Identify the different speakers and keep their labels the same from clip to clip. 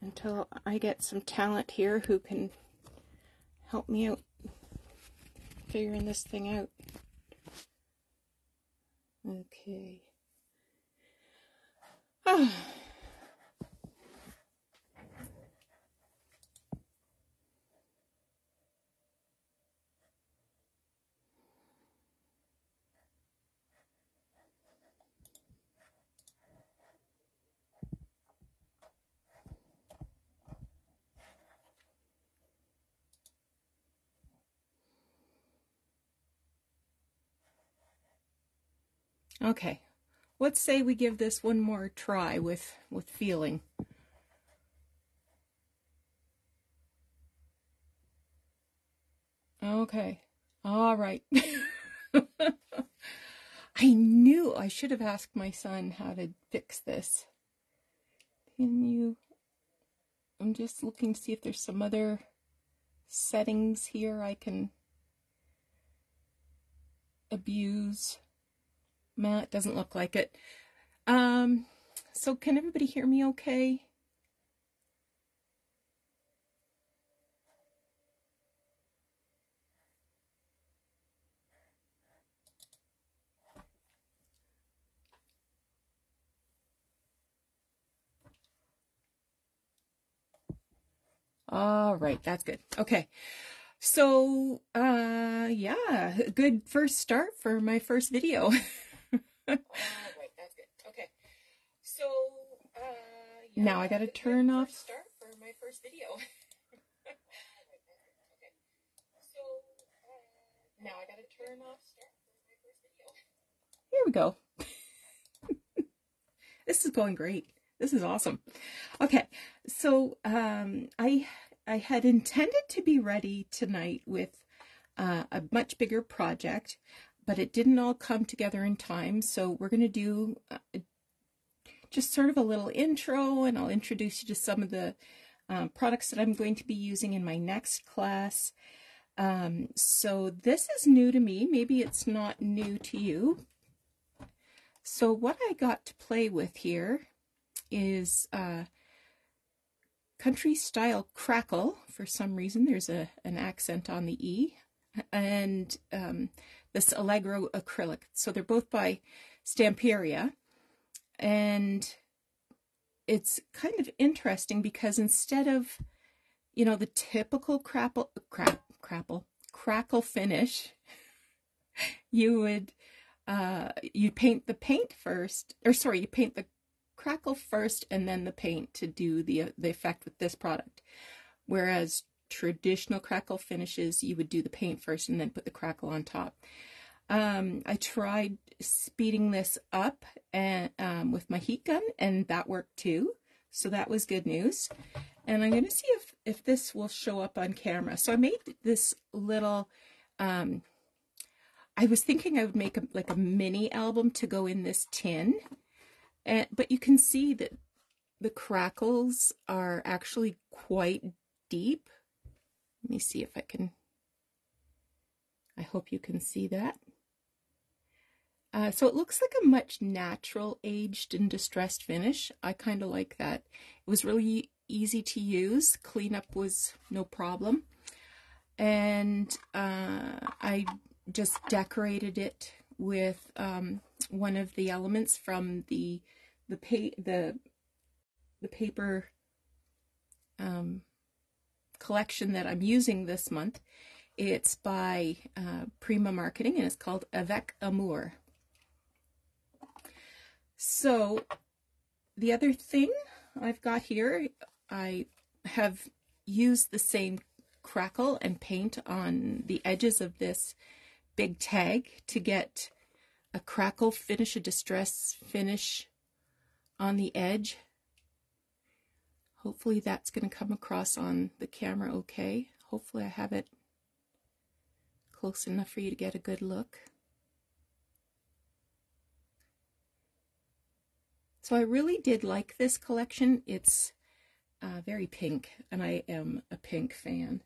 Speaker 1: until I get some talent here who can help me out figuring this thing out. Okay. Okay, let's say we give this one more try with feeling. Okay, all right. I knew I should have asked my son how to fix this. I'm just looking to see if there's some other settings here I can abuse. Well, it doesn't look like it. So can everybody hear me okay? All right, that's good. Okay. So, yeah, good first start for my first video. All right, that's good. Okay. So, yeah, now I got to turn off. Start for my first video. Okay. So, now I got to turn off start for my first video. Here we go. This is going great. This is awesome. Okay, so I had intended to be ready tonight with a much bigger project, but it didn't all come together in time. So we're going to do just sort of a little intro, and I'll introduce you to some of the products that I'm going to be using in my next class. So this is new to me. Maybe it's not new to you. So what I got to play with here is country style crackle. For some reason there's an accent on the E, and this Allegro acrylic. So they're both by Stamperia, and it's kind of interesting because instead of, you know, the typical crackle finish, you would you paint the paint first, or sorry, you paint the crackle first and then the paint to do the effect with this product. Whereas traditional crackle finishes, you would do the paint first and then put the crackle on top. I tried speeding this up and with my heat gun, and that worked too. So that was good news. And I'm going to see if this will show up on camera. So I made this little, I was thinking I would make like a mini album to go in this tin. But you can see that the crackles are actually quite deep. Let me see if I can, I hope you can see that. So it looks like a much natural aged and distressed finish. I kind of like that. It was really easy to use. Cleanup was no problem. And I just decorated it with one of the elements from the paper collection that I'm using this month. It's by Prima Marketing, and it's called Avec Amour. So the other thing I've got here, I have used the same crackle and paint on the edges of this big tag to get a crackle finish, a distress finish on the edge. Hopefully that's going to come across on the camera okay. Hopefully I have it close enough for you to get a good look. So I really did like this collection. It's very pink, and I am a pink fan.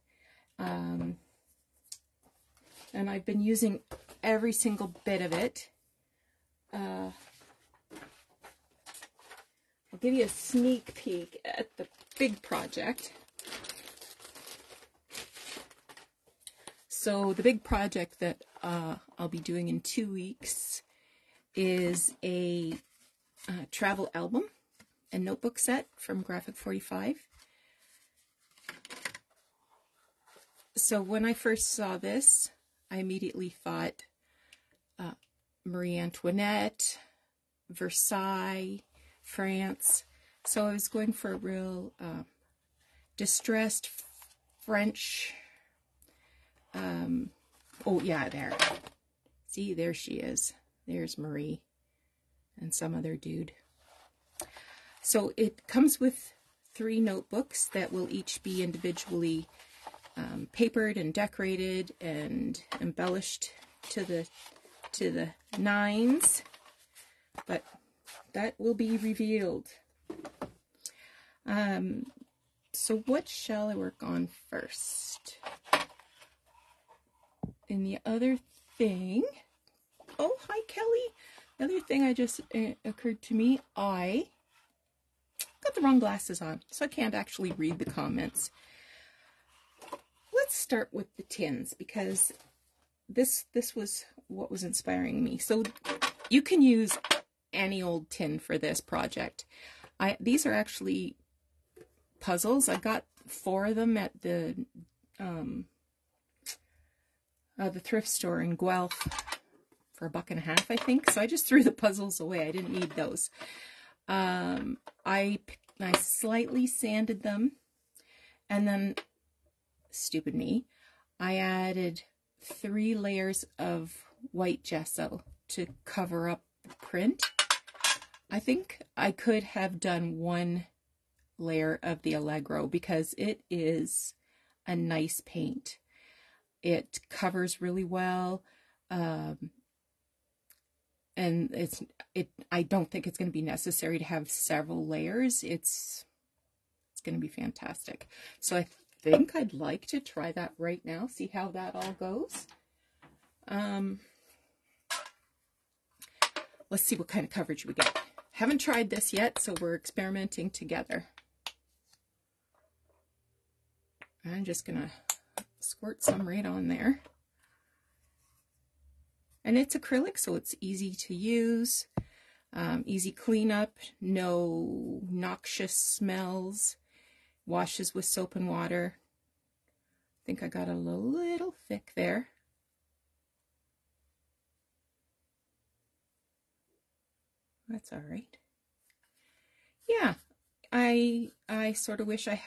Speaker 1: And I've been using every single bit of it. I'll give you a sneak peek at the big project. So the big project that I'll be doing in 2 weeks is a travel album and notebook set from Graphic 45. So when I first saw this, I immediately thought Marie Antoinette, Versailles, France. So I was going for a real distressed French. Oh yeah, there. See, there she is. There's Marie and some other dude. So it comes with 3 notebooks that will each be individually papered and decorated and embellished to the nines, but that will be revealed. So what shall I work on first? And the other thing, oh hi Kelly, the other thing I just occurred to me, I got the wrong glasses on, so I can't actually read the comments. Let's start with the tins, because this was what was inspiring me. So you can use any old tin for this project. These are actually puzzles. I got 4 of them at the thrift store in Guelph for $1.50, I think. So I just threw the puzzles away. I didn't need those. I slightly sanded them, and then, stupid me, I added 3 layers of white gesso to cover up the print. I think I could have done 1 layer of the Allegro because it is a nice paint. It covers really well, and I don't think it's going to be necessary to have several layers. It's going to be fantastic. So I think I'd like to try that right now, see how that all goes. Let's see what kind of coverage we get. Haven't tried this yet, so we're experimenting together. I'm just gonna squirt some right on there. And it's acrylic, so it's easy to use, easy cleanup, no noxious smells, washes with soap and water. I think I got a little thick there. That's all right. Yeah, I sort of wish I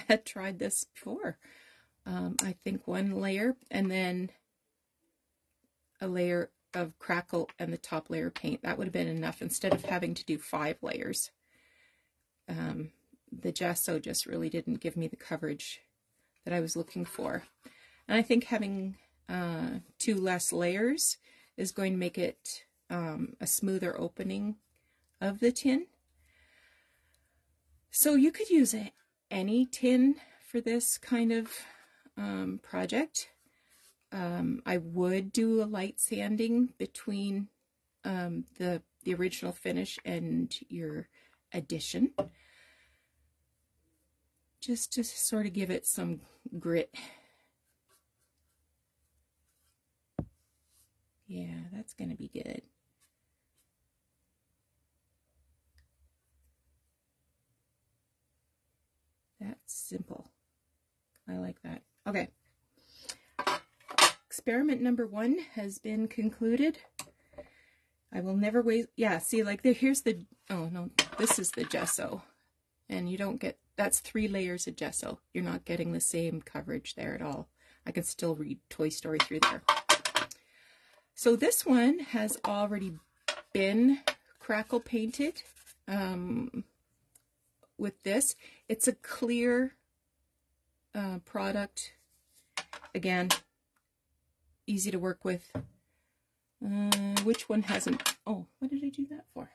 Speaker 1: had tried this before. I think 1 layer and then a layer of crackle and the top layer paint. That would have been enough instead of having to do 5 layers. The gesso just really didn't give me the coverage that I was looking for. And I think having 2 less layers is going to make it a smoother opening of the tin. So you could use any tin for this kind of project. I would do a light sanding between the original finish and your addition, just to sort of give it some grit. Yeah, that's going to be good. That's simple. I like that. Okay. Experiment number 1 has been concluded. I will never waste. Yeah, see, like here's the, oh no, this is the gesso. And you don't get, that's 3 layers of gesso. You're not getting the same coverage there at all. I can still read Toy Story through there. So this one has already been crackle painted. With this, it's a clear product. Again, easy to work with. Which one hasn't? Oh, what did I do that for?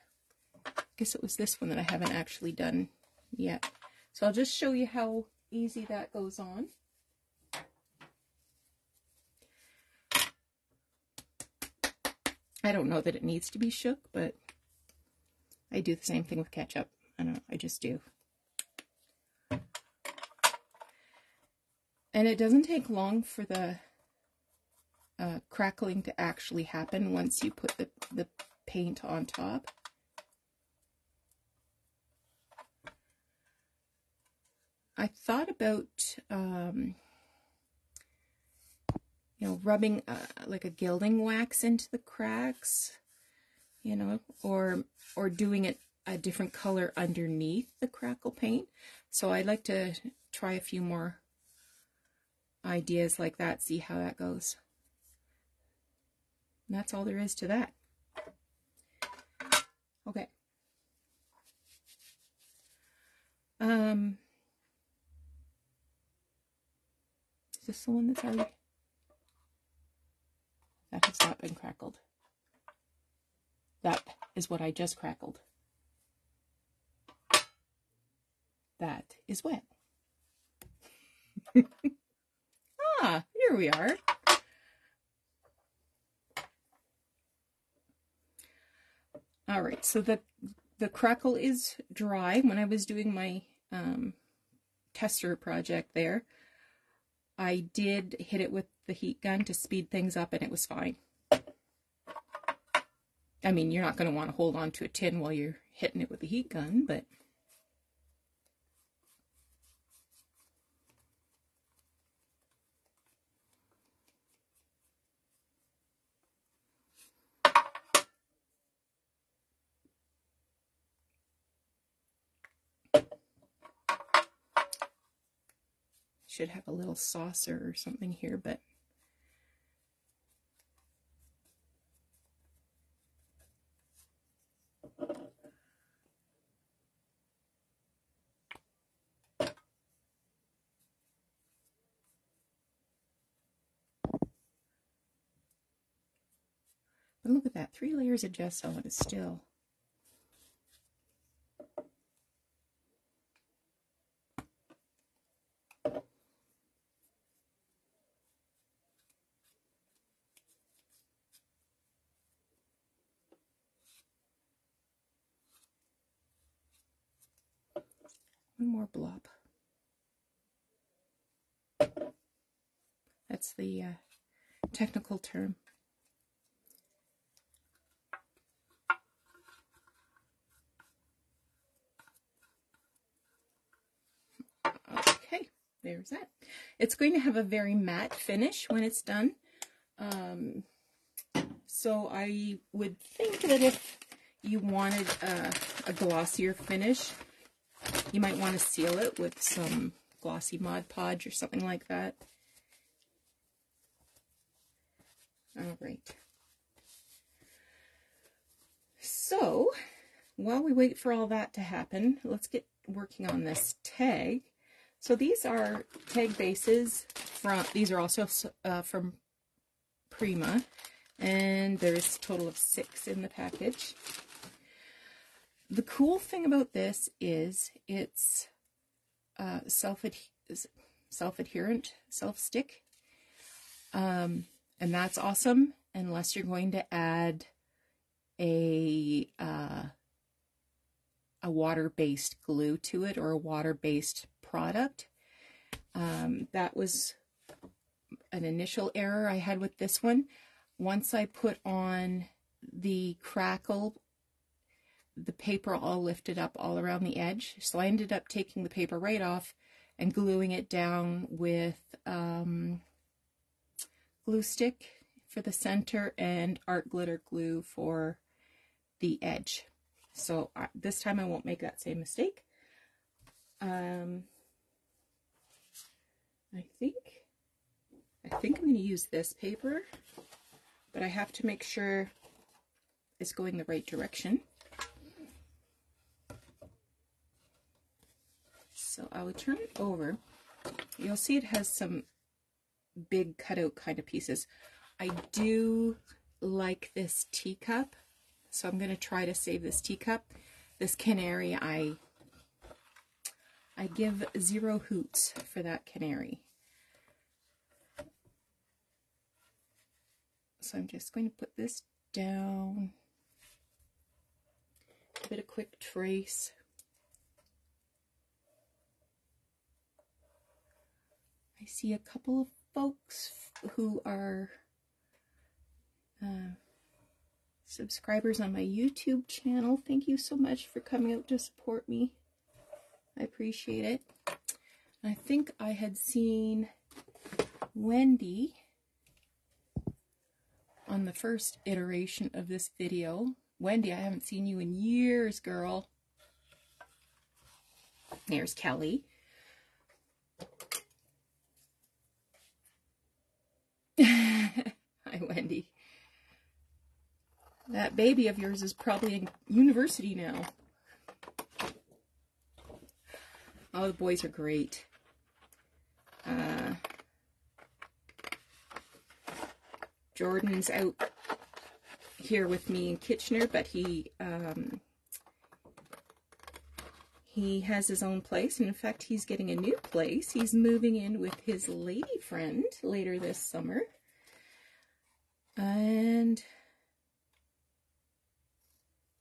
Speaker 1: I guess it was this one that I haven't actually done yet. So I'll just show you how easy that goes on. I don't know that it needs to be shook, but I do the same thing with ketchup. I don't know, I just do. And it doesn't take long for the crackling to actually happen once you put the paint on top. I thought about, rubbing like a gilding wax into the cracks, or doing it a different color underneath the crackle paint. So I'd like to try a few more ideas like that, see how that goes. And that's all there is to that. Okay. Is this the one that's already? That has not been crackled. That is what I just crackled. That is wet. Ah, here we are. All right, so the crackle is dry. When I was doing my tester project there, I did hit it with the heat gun to speed things up, and it was fine. I mean, you're not going to want to hold on to a tin while you're hitting it with the heat gun, but should have a little saucer or something here, but look at that, 3 layers of gesso and it's still. One more blob. That's the technical term. Okay, there's that. It's going to have a very matte finish when it's done. So I would think that if you wanted a glossier finish, you might want to seal it with some glossy Mod Podge or something like that. All right. So while we wait for all that to happen, let's get working on this tag. So these are tag bases these are also from Prima, and there's a total of 6 in the package. The cool thing about this is it's self-adherent, self-stick, and that's awesome unless you're going to add a water-based glue to it or a water-based product. That was an initial error I had with this one. Once I put on the crackle, the paper all lifted up all around the edge, so I ended up taking the paper right off and gluing it down with glue stick for the center and art glitter glue for the edge. So this time I won't make that same mistake. I think I'm going to use this paper, but I have to make sure it's going the right direction. So I will turn it over. You'll see it has some big cutout kind of pieces. I do like this teacup, so I'm going to try to save this teacup. This canary, I give 0 hoots for that canary. So I'm just going to put this down, give it a quick trace. I see a couple of folks who are subscribers on my YouTube channel. Thank you so much for coming out to support me. I appreciate it. I think I had seen Wendy on the first iteration of this video. Wendy, I haven't seen you in years, girl. There's Kelly. Hi, Wendy. That baby of yours is probably in university now. Oh, the boys are great. Jordan's out here with me in Kitchener, but he has his own place. And in fact, he's getting a new place. He's moving in with his lady friend later this summer. And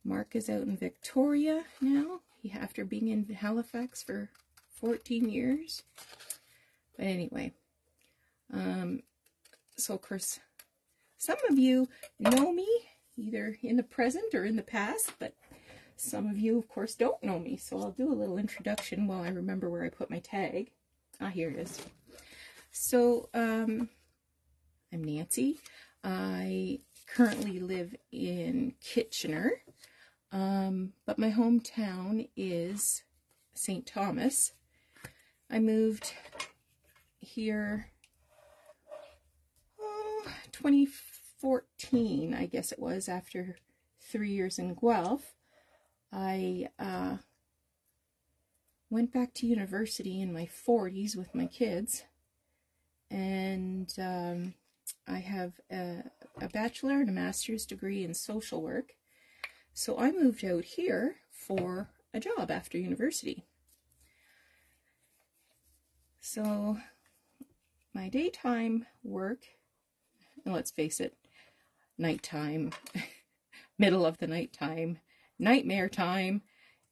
Speaker 1: Mark is out in Victoria now, after being in Halifax for 14 years. But anyway, so of course, some of you know me, either in the present or in the past, but some of you, of course, don't know me. So I'll do a little introduction while I remember where I put my tag. Ah, here it is. So, I'm Nancy. I currently live in Kitchener, but my hometown is St. Thomas. I moved here 2014, I guess it was, after 3 years in Guelph. I went back to university in my 40s with my kids, and I have a bachelor and a master's degree in social work. So I moved out here for a job after university. So my daytime work, and let's face it, nighttime, middle of the nighttime, nightmare time,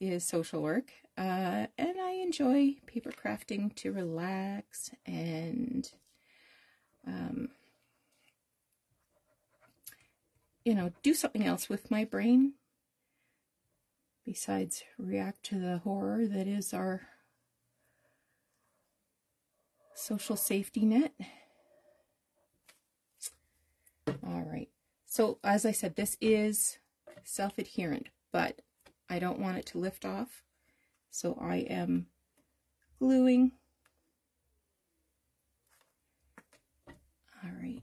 Speaker 1: is social work. And I enjoy paper crafting to relax and you know, do something else with my brain besides react to the horror that is our social safety net. All right. So as I said, this is self-adherent, but I don't want it to lift off. So I am gluing. All right.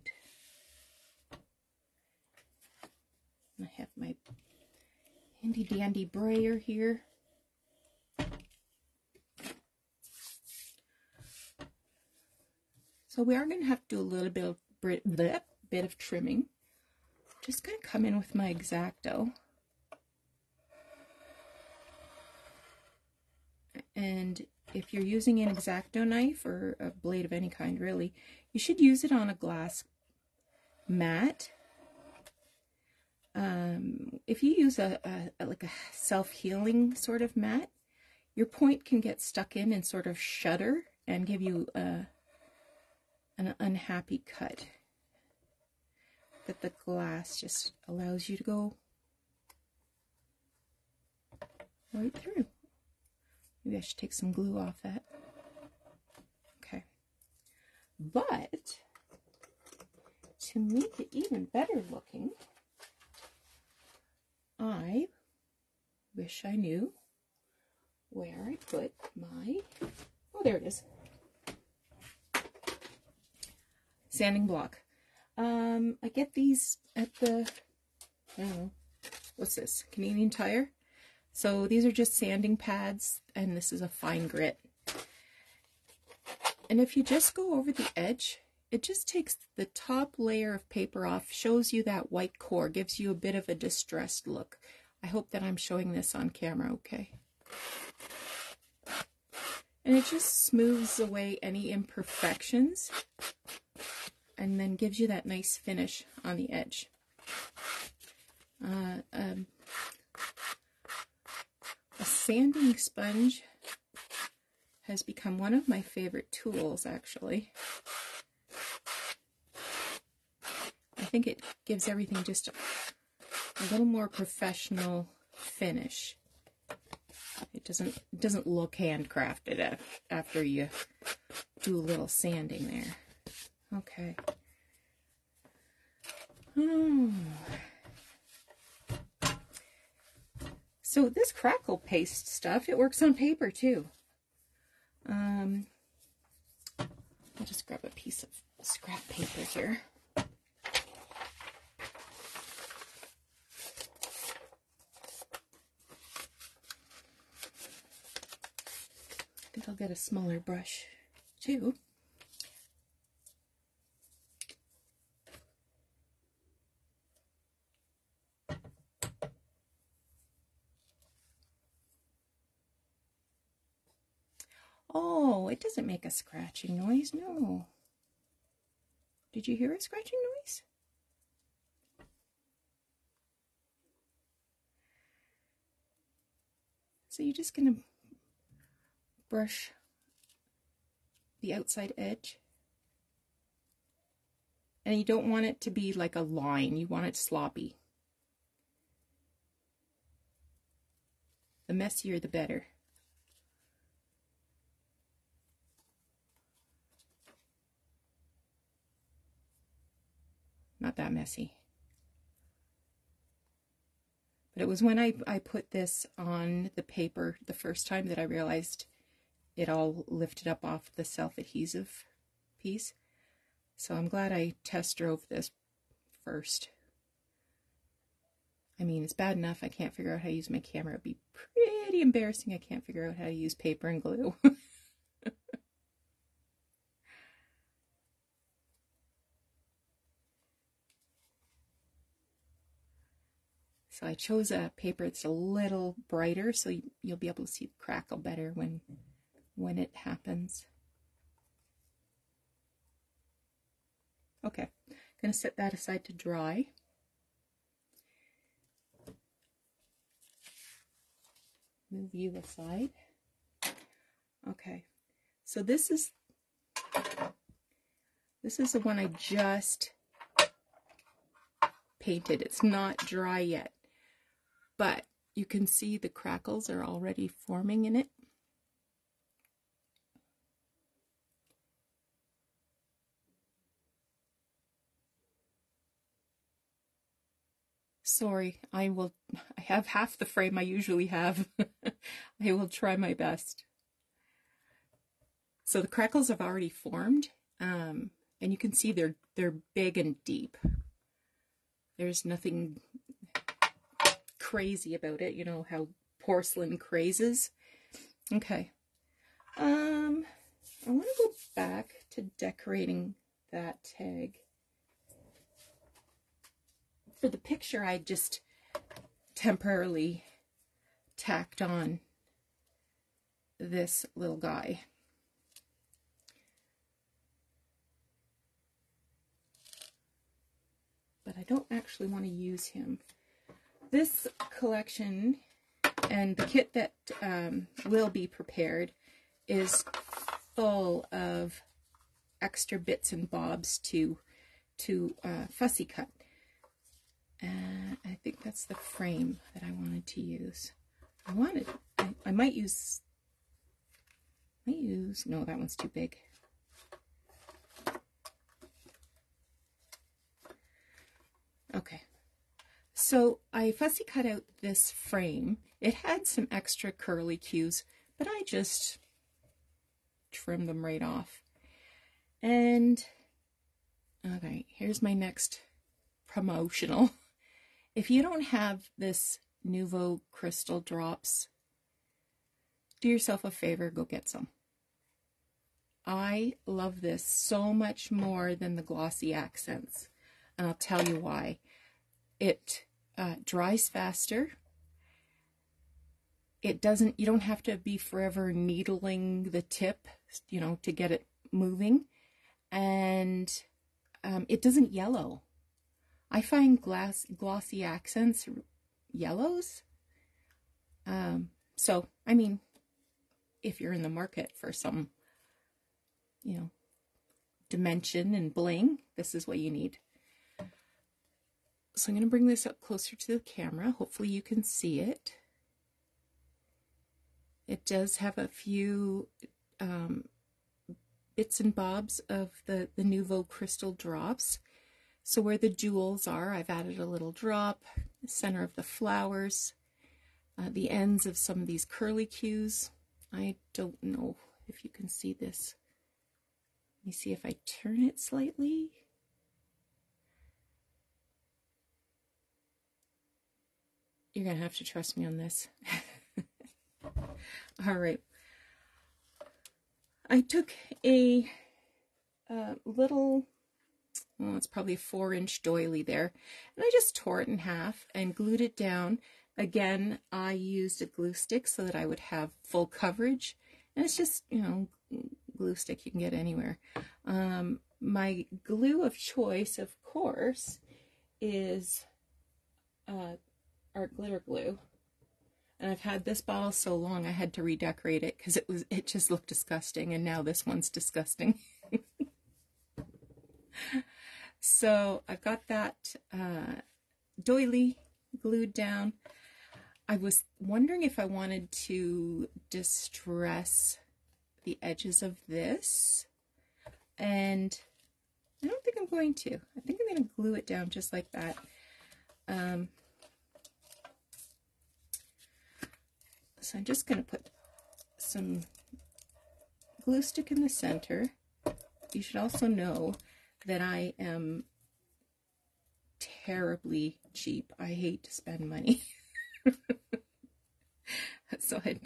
Speaker 1: I have my handy dandy brayer here. So we are going to have to do a little bit of trimming. Just going to come in with my X-Acto. And if you're using an X-Acto knife or a blade of any kind, really, you should use it on a glass mat. If you use like a self-healing sort of mat, your point can get stuck in and sort of shudder and give you an unhappy cut. But the glass just allows you to go right through. Maybe I should take some glue off that. Okay. But to make it even better looking, I wish I knew where I put my, oh, there it is, sanding block. I get these at the, I don't know, what's this, Canadian Tire? So these are just sanding pads, and this is a fine grit. And if you just go over the edge, it just takes the top layer of paper off, shows you that white core, gives you a bit of a distressed look. I hope that I'm showing this on camera okay. And it just smooths away any imperfections and then gives you that nice finish on the edge. A sanding sponge has become one of my favorite tools, actually. I think it gives everything just a little more professional finish. It doesn't look handcrafted after you do a little sanding there. Okay. So this crackle paste stuff, it works on paper too. I'll just grab a piece of scrap paper here. I think I'll get a smaller brush too. Oh, it doesn't make a scratching noise, no. Did you hear a scratching noise? So you're just going to brush the outside edge. And you don't want it to be like a line, you want it sloppy. The messier the better. Not that messy. But it was when I put this on the paper the first time that I realized it all lifted up off the self-adhesive piece. So I'm glad I test drove this first. I mean, it's bad enough I can't figure out how to use my camera. It'd be pretty embarrassing I can't figure out how to use paper and glue. So I chose a paper that's a little brighter, so you'll be able to see the crackle better when it happens. Okay, I'm going to set that aside to dry. Move you aside. Okay, so this is the one I just painted. It's not dry yet, but you can see the crackles are already forming in it. Sorry, I have half the frame I usually have. I will try my best. So the crackles have already formed, and you can see they're big and deep. There's nothing crazy about it, you know how porcelain crazes. Okay. I want to go back to decorating that tag. For the picture, I just temporarily tacked on this little guy. But I don't actually want to use him. This collection and the kit that will be prepared is full of extra bits and bobs to fussy cut. I think that's the frame that I wanted to use. I might use, no, that one's too big. Okay, so I fussy cut out this frame. It had some extra curly cues, but I just trimmed them right off. And, okay, here's my next promotional. If you don't have this Nuvo Crystal Drops, do yourself a favor, go get some. I love this so much more than the glossy accents, and I'll tell you why. It dries faster. You don't have to be forever needling the tip, you know, to get it moving, and it doesn't yellow. I find glossy accents yellows. So, I mean, if you're in the market for some, you know, dimension and bling, this is what you need. So I'm going to bring this up closer to the camera. Hopefully you can see it. It does have a few bits and bobs of the Nuvo crystal drops. So where the jewels are, I've added a little drop, the center of the flowers, the ends of some of these curlicues. I don't know if you can see this. Let me see if I turn it slightly. You're going to have to trust me on this. All right. I took a little, well, it's probably a 4-inch doily there, and I just tore it in half and glued it down. Again, I used a glue stick so that I would have full coverage, and it's just, you know, glue stick you can get anywhere. My glue of choice, of course, is Art Glitter Glue. And I've had this bottle so long I had to redecorate it because it just looked disgusting, and now this one's disgusting. So I've got that doily glued down. I was wondering if I wanted to distress the edges of this, and I don't think I'm going to. I think I'm going to glue it down just like that. So I'm just going to put some glue stick in the center. You should also know that I am terribly cheap. I hate to spend money. So I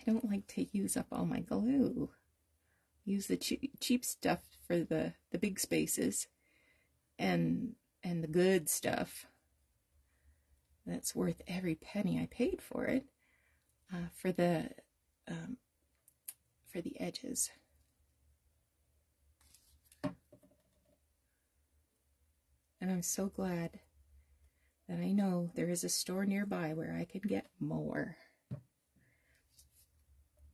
Speaker 1: don't like to use up all my glue. Use the cheap stuff for the big spaces, and the good stuff that's worth every penny I paid for it. For the edges. And I'm so glad that I know there is a store nearby where I can get more.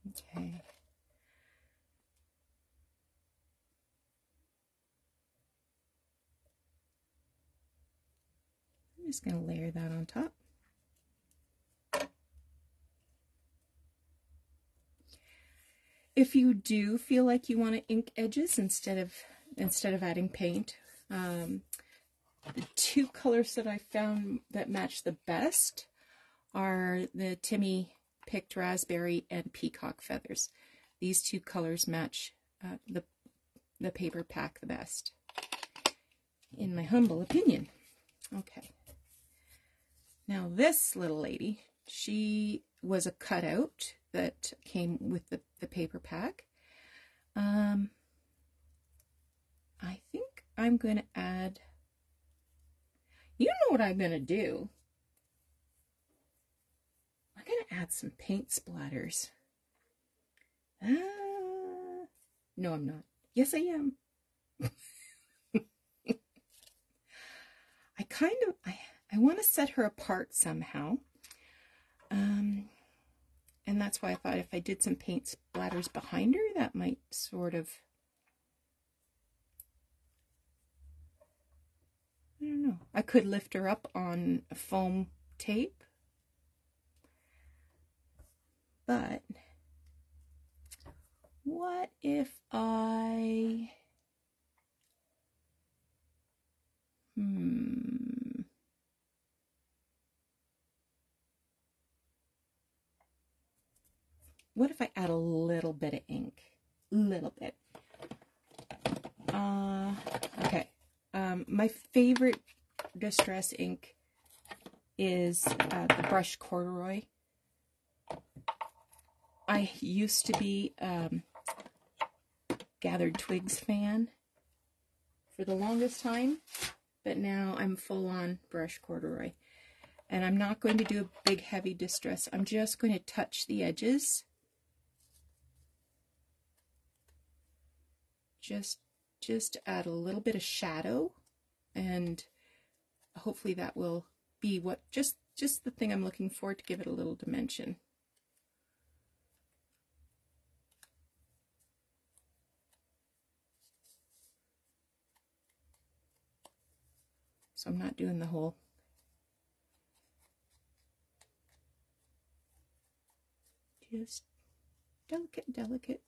Speaker 1: Okay. I'm just going to layer that on top. If you do feel like you want to ink edges instead of adding paint, the two colors that I found that match the best are the Timmy picked raspberry and peacock feathers. These two colors match the paper pack the best, in my humble opinion. Okay. Now this little lady, she was a cutout that came with the paper pack. I think I'm going to add, you know what I'm going to do? I'm going to add some paint splatters. No, I'm not. Yes, I am. I want to set her apart somehow. And that's why I thought if I did some paint splatters behind her, that might sort of, I don't know. I could lift her up on a foam tape. But what if I, what if I add a little bit of ink? Little bit. Okay. My favorite distress ink is the Brush Corduroy. I used to be Gathered Twigs fan for the longest time, but now I'm full on Brush Corduroy. And I'm not going to do a big heavy distress. I'm just going to touch the edges. Just add a little bit of shadow, and hopefully that will be what just the thing I'm looking for to give it a little dimension. so I'm not doing the whole. Just delicate, delicate.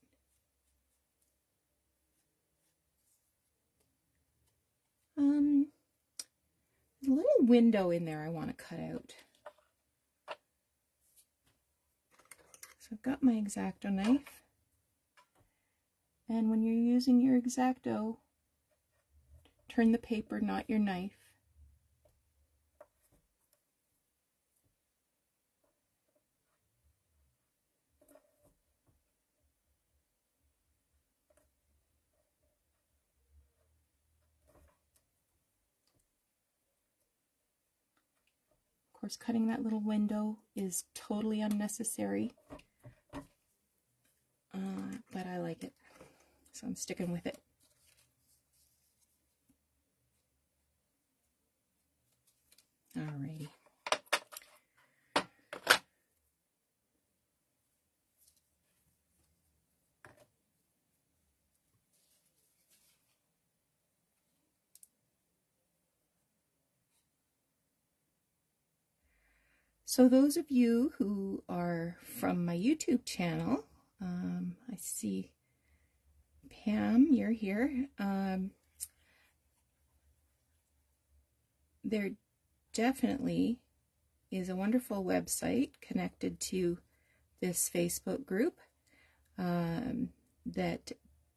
Speaker 1: There's a little window in there I want to cut out. So I've got my X-Acto knife. And when you're using your X-Acto, turn the paper, not your knife. Of course, cutting that little window is totally unnecessary, but I like it, so I'm sticking with it. Alrighty. So those of you who are from my YouTube channel, I see Pam, you're here. There definitely is a wonderful website connected to this Facebook group that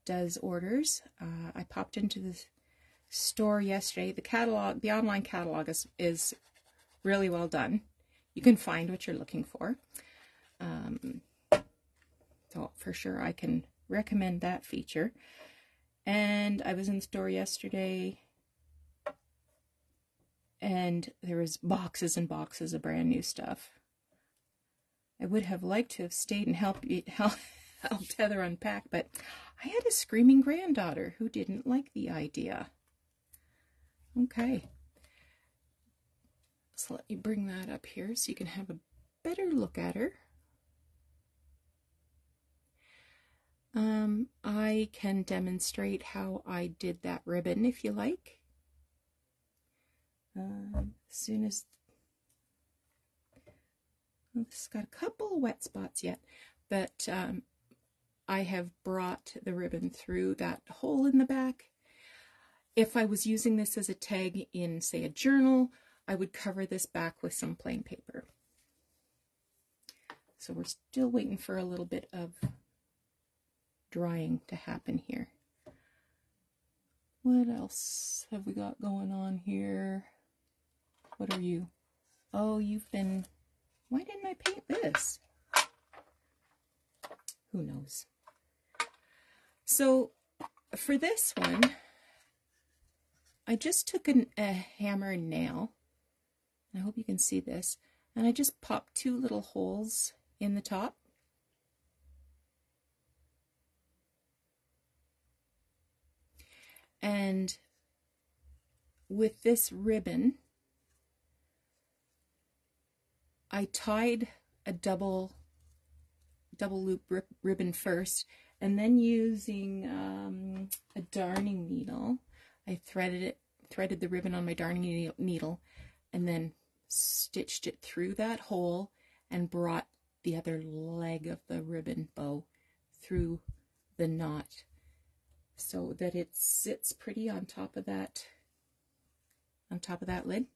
Speaker 1: does orders. I popped into the store yesterday. The catalog, the online catalog is really well done. You can find what you're looking for. So for sure I can recommend that feature. And I was in the store yesterday and there was boxes and boxes of brand new stuff. I would have liked to have stayed and helped Heather unpack, but I had a screaming granddaughter who didn't like the idea. Okay. So let me bring that up here so you can have a better look at her. I can demonstrate how I did that ribbon if you like. As soon as this has got a couple of wet spots yet, but I have brought the ribbon through that hole in the back. If I was using this as a tag in, say, a journal, I would cover this back with some plain paper. So we're still waiting for a little bit of drying to happen here. What else have we got going on here? What are you? Oh, you've been... Why didn't I paint this? Who knows? So for this one, I just took a hammer and nail. I hope you can see this. And I just popped two little holes in the top. And with this ribbon, I tied a double loop ribbon first, and then using a darning needle, I threaded the ribbon on my darning needle, and then stitched it through that hole and brought the other leg of the ribbon bow through the knot so that it sits pretty on top of that lid.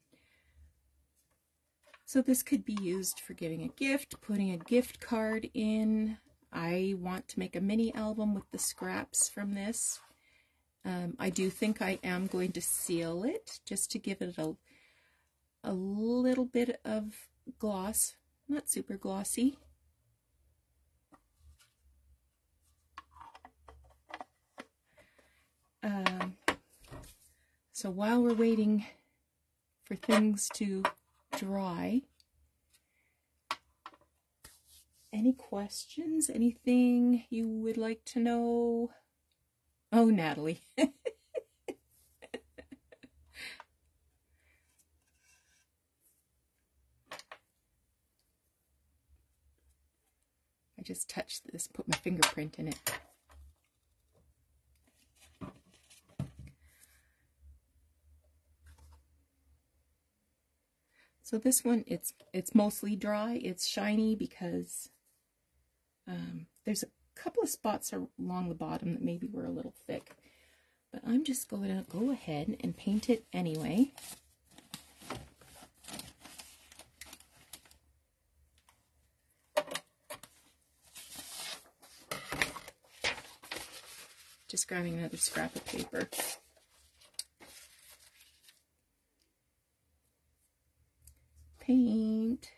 Speaker 1: So this could be used for giving a gift, putting a gift card in. I want to make a mini album with the scraps from this. I do think I am going to seal it just to give it a little bit of gloss, not super glossy. So while we're waiting for things to dry, any questions? Anything you would like to know? Oh, Natalie. I just touched this, put my fingerprint in it. So this one, it's mostly dry. It's shiny because there's a couple of spots along the bottom that maybe were a little thick. But I'm just going to go ahead and paint it anyway. Just grabbing another scrap of paper. Paint.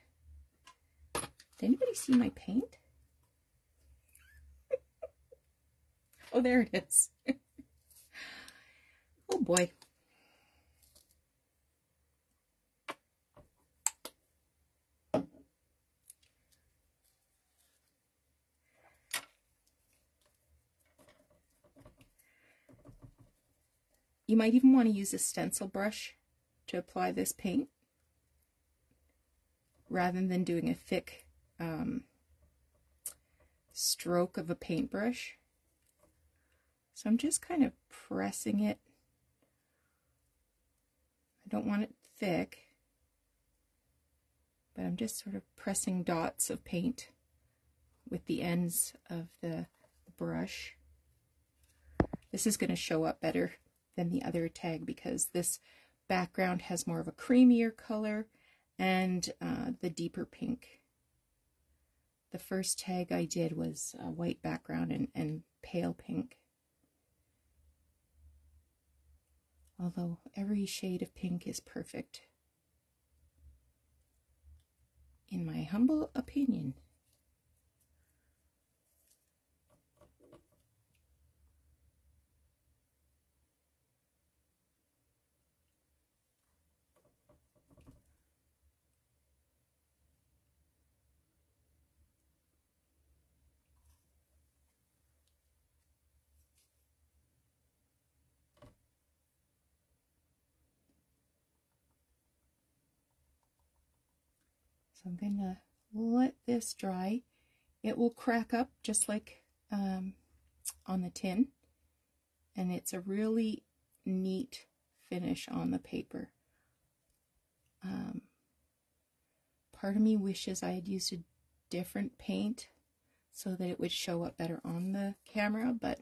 Speaker 1: Did anybody see my paint? Oh, there it is. Oh boy. You might even want to use a stencil brush to apply this paint rather than doing a thick stroke of a paintbrush. So I'm just kind of pressing it. I don't want it thick, but I'm just sort of pressing dots of paint with the ends of the brush. This is going to show up better than the other tag because this background has more of a creamier color and the deeper pink. The first tag I did was a white background and pale pink. Although every shade of pink is perfect, in my humble opinion. So I'm going to let this dry. It will crack up just like on the tin, and it's a really neat finish on the paper. Part of me wishes I had used a different paint so that it would show up better on the camera, but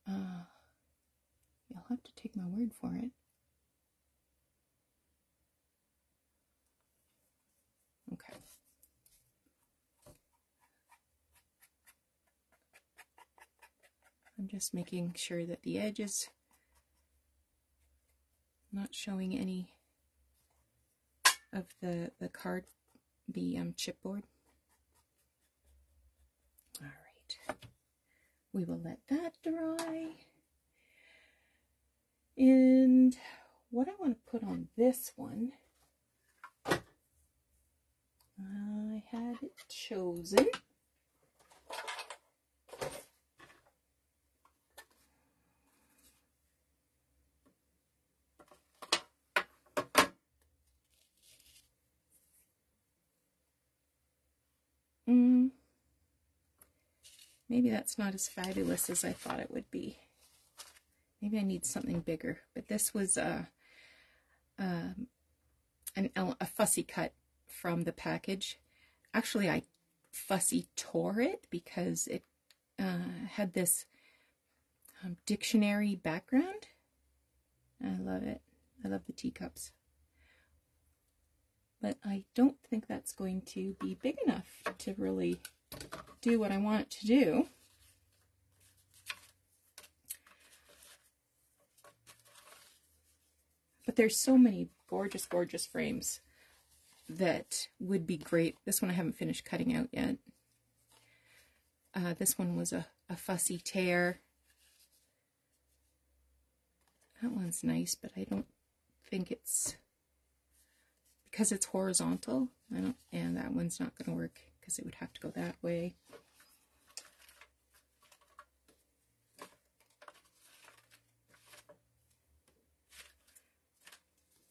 Speaker 1: you'll have to take my word for it. Okay. I'm just making sure that the edge is not showing any of the chipboard. All right. We will let that dry. And what I want to put on this one, I had it chosen. Maybe that's not as fabulous as I thought it would be. Maybe I need something bigger. But this was a fussy cut from the package. Actually, I fussy tore it because it had this dictionary background. I love it. I love the teacups. But I don't think that's going to be big enough to really do what I want it to do. But there's so many gorgeous, gorgeous frames that would be great. This one I haven't finished cutting out yet. This one was a fussy tear. That one's nice, but I don't think it's, because it's horizontal, and that one's not going to work because it would have to go that way.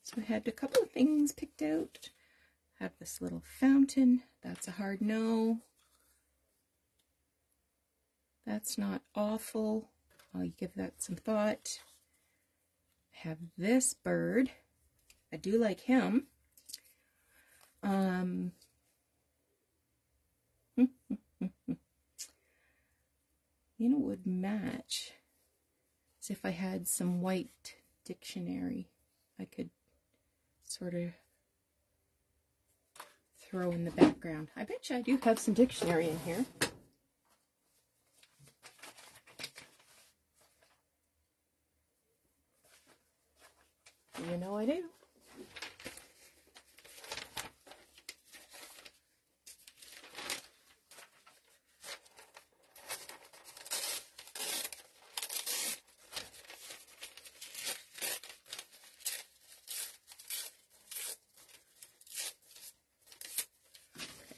Speaker 1: So I had a couple of things picked out. I have this little fountain. That's a hard no. That's not awful. I'll give that some thought. I have this bird. I do like him. You know, would match is if I had some white dictionary I could sort of throw in the background. I bet you I do have some dictionary in here. You know I do.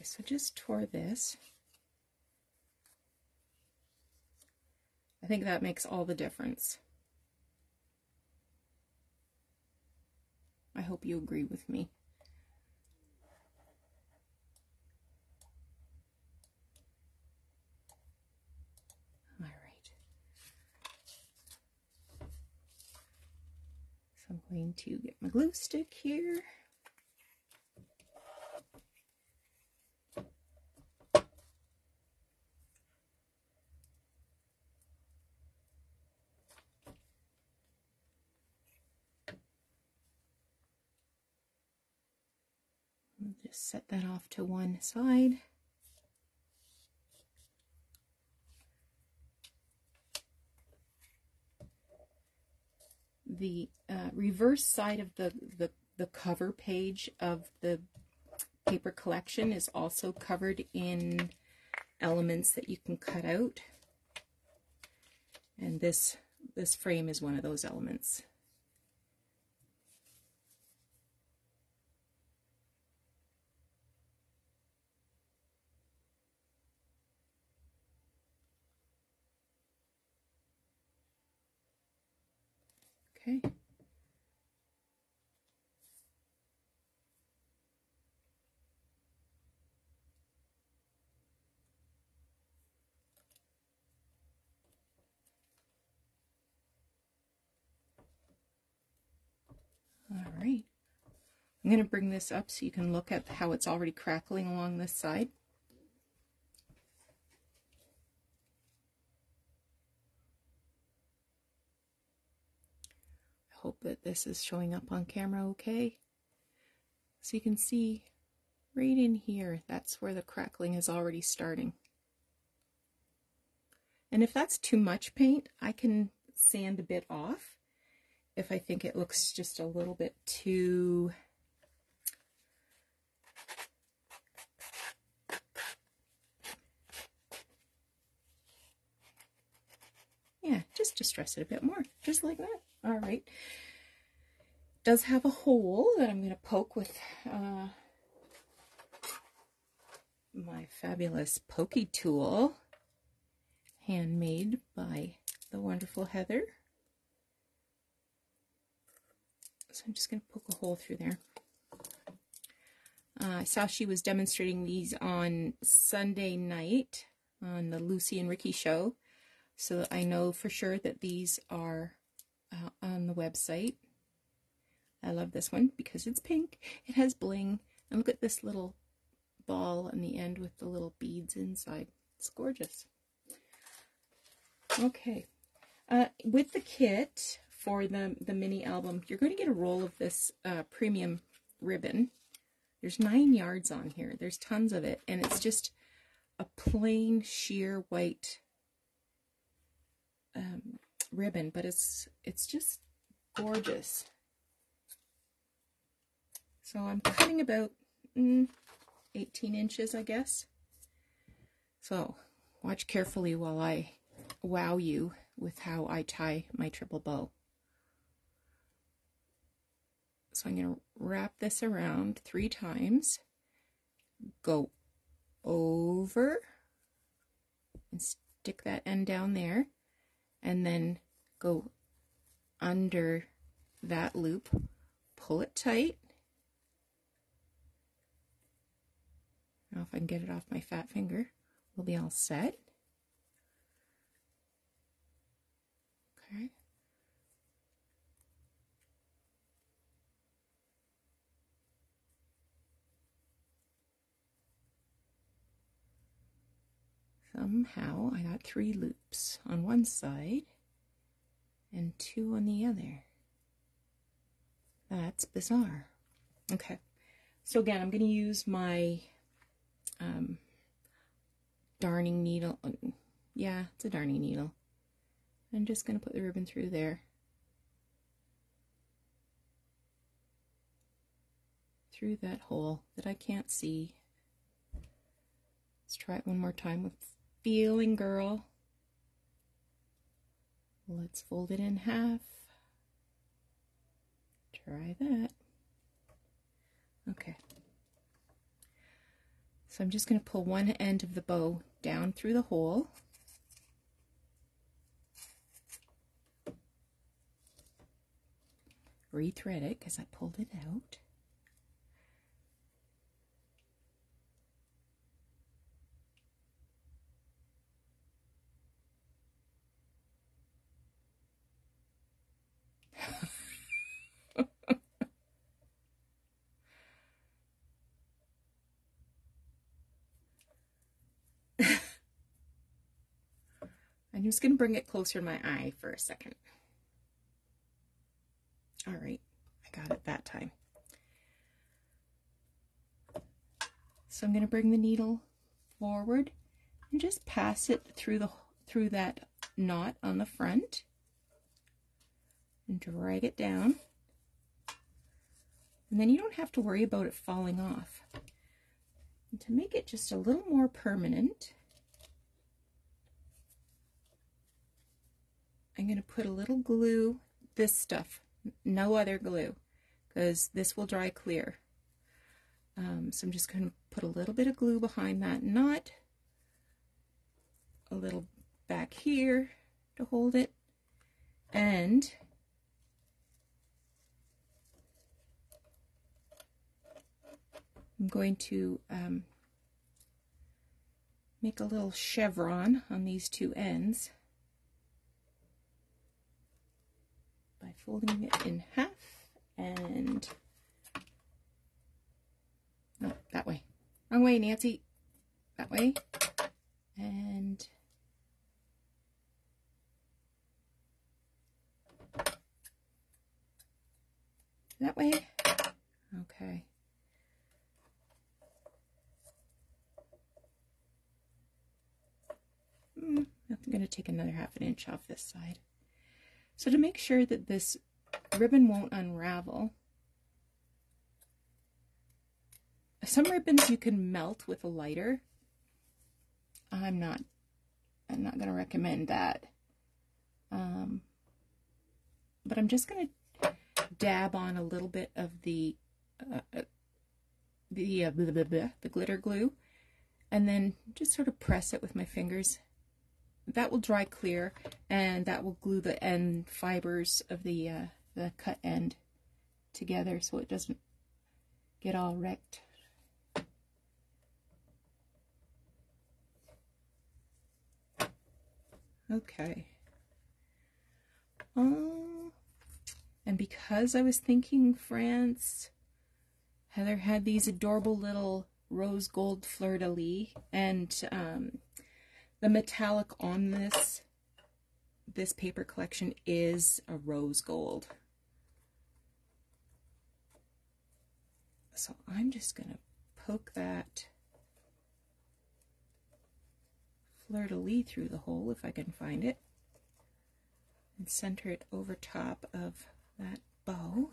Speaker 1: So just tore this. I think that makes all the difference. I hope you agree with me. All right. So I'm going to get my glue stick here. Just set that off to one side. The reverse side of the cover page of the paper collection is also covered in elements that you can cut out. And this frame is one of those elements. Okay. All right. I'm going to bring this up so you can look at how it's already crackling along this side. I hope that this is showing up on camera okay. So you can see right in here, that's where the crackling is already starting. And if that's too much paint, I can sand a bit off if I think it looks just a little bit too just to stress it a bit more, just like that. All right. Does have a hole that I'm going to poke with my fabulous pokey tool, handmade by the wonderful Heather. So I'm just going to poke a hole through there. I saw she was demonstrating these on Sunday night on the Lucy and Ricky show. So I know for sure that these are on the website. I love this one because it's pink. It has bling. And look at this little ball on the end with the little beads inside. It's gorgeous. Okay. With the kit for the mini album, you're going to get a roll of this premium ribbon. There's 9 yards on here. There's tons of it. And it's just a plain sheer white ribbon, but it's just gorgeous. So I'm cutting about 18 inches, I guess. So watch carefully while I wow you with how I tie my triple bow. So I'm going to wrap this around 3 times, go over and stick that end down there, and then go under that loop, pull it tight. Now if I can get it off my fat finger, we'll be all set. Okay. somehow I got 3 loops on one side and 2 on the other. That's bizarre. Okay, so again, I'm going to use my darning needle. Yeah, it's a darning needle. I'm just going to put the ribbon through there. Through that hole that I can't see. Let's try it one more time with Feeling Girl. Let's fold it in half. Try that. Okay. So I'm just going to pull one end of the bow down through the hole. Rethread it because I pulled it out. I'm just going to bring it closer to my eye for a second. All right, I got it that time. So I'm going to bring the needle forward and just pass it through that knot on the front and drag it down. And then you don't have to worry about it falling off. And to make it just a little more permanent, I'm going to put a little glue, this stuff, no other glue, because this will dry clear. So I'm just going to put a little bit of glue behind that knot, a little back here to hold it, and I'm going to make a little chevron on these 2 ends by folding it in half and no, that way. Wrong way, Nancy. That way. And that way. Okay. I'm going to take another ½ inch off this side. So to make sure that this ribbon won't unravel, some ribbons you can melt with a lighter. I'm not going to recommend that. But I'm just going to dab on a little bit of the glitter glue, and then just sort of press it with my fingers. That will dry clear, and that will glue the end fibers of the cut end together so it doesn't get all wrecked. Okay. And because I was thinking France, Heather had these adorable little rose gold fleur-de-lis, and the metallic on this paper collection is a rose gold. So I'm just going to poke that fleur-de-lis through the hole if I can find it, and center it over top of that bow.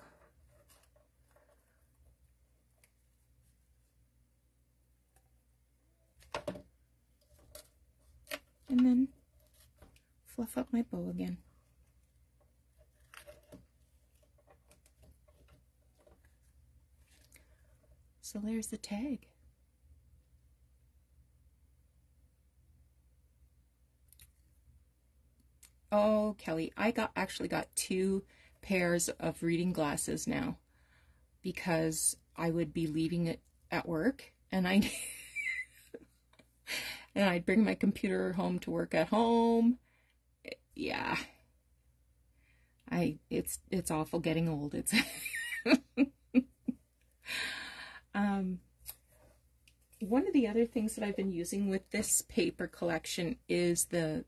Speaker 1: And then fluff up my bow again. So there's the tag. Oh, Kelly, I actually got 2 pairs of reading glasses now because I would be leaving it at work, and I'd bring my computer home to work at home. Yeah. It's awful getting old. It's one of the other things that I've been using with this paper collection is the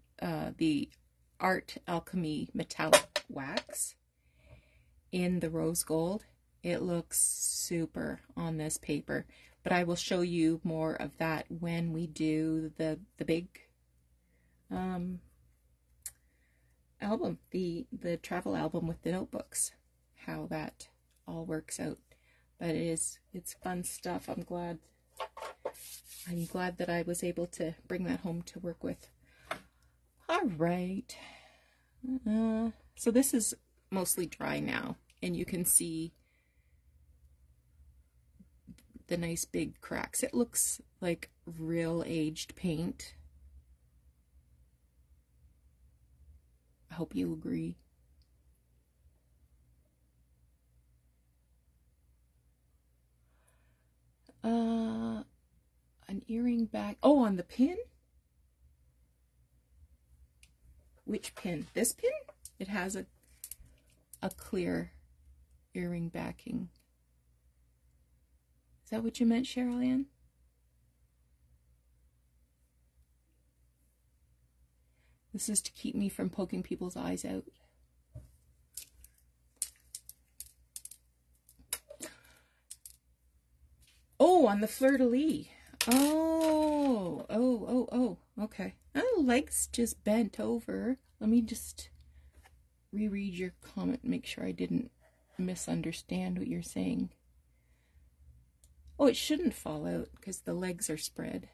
Speaker 1: Art Alchemy metallic wax in the rose gold. It looks super on this paper, but I will show you more of that when we do the big album, the travel album with the notebooks, how that all works out. But it's fun stuff. I'm glad that I was able to bring that home to work with. All right. So this is mostly dry now, and you can see the nice big cracks. It looks like real aged paint. I hope you agree. An earring back. Oh, on the pin? Which pin? This pin? It has a clear earring backing. Is that what you meant, Cheryl Ann? This is to keep me from poking people's eyes out. Oh, on the fleur-de-lis. Oh, okay. Oh, the legs just bent over. Let me just reread your comment and make sure I didn't misunderstand what you're saying. Oh, it shouldn't fall out because the legs are spread.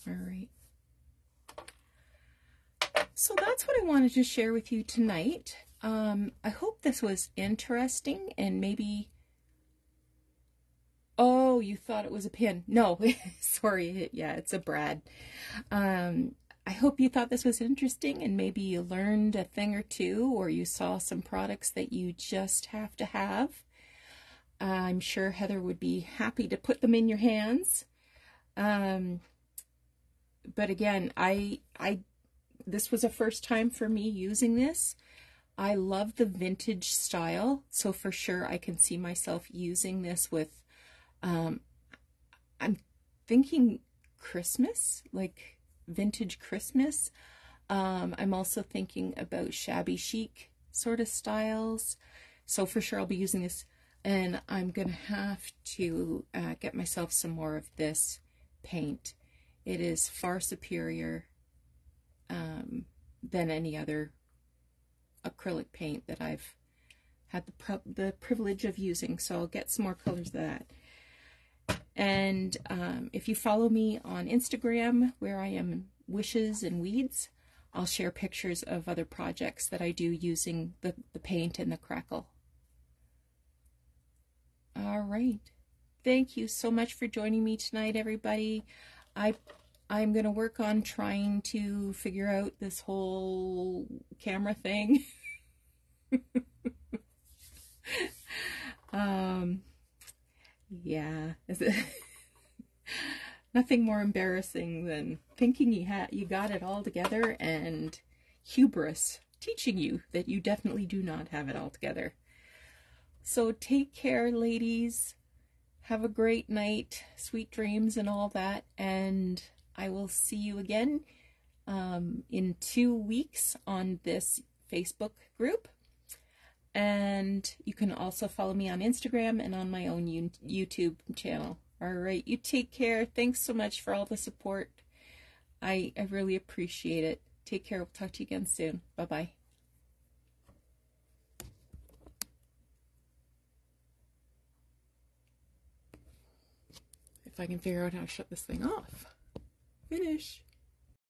Speaker 1: All right. So that's what I wanted to share with you tonight. I hope this was interesting and maybe... Oh, you thought it was a pin. No, sorry. Yeah, it's a brad. I hope you thought this was interesting and maybe you learned a thing or two, or you saw some products that you just have to have. I'm sure Heather would be happy to put them in your hands. But again, this was a first time for me using this. I love the vintage style, so for sure I can see myself using this with, I'm thinking Christmas, like vintage Christmas. I'm also thinking about shabby chic sort of styles, so for sure I'll be using this, and I'm gonna have to get myself some more of this paint. It is far superior than any other acrylic paint that I've had the privilege of using, so I'll get some more colors of that. And if you follow me on Instagram, where I am Wishes and Weeds, I'll share pictures of other projects that I do using the paint and the crackle. All right. Thank you so much for joining me tonight, everybody. I'm going to work on trying to figure out this whole camera thing. Yeah. Nothing more embarrassing than thinking you got it all together and hubris teaching you that you definitely do not have it all together. So take care, ladies. Have a great night, sweet dreams and all that, and I will see you again in 2 weeks on this Facebook group. And you can also follow me on Instagram and on my own YouTube channel. All right, you take care. Thanks so much for all the support. I really appreciate it. Take care. We'll talk to you again soon. Bye-bye. If I can figure out how to shut this thing off. Finish.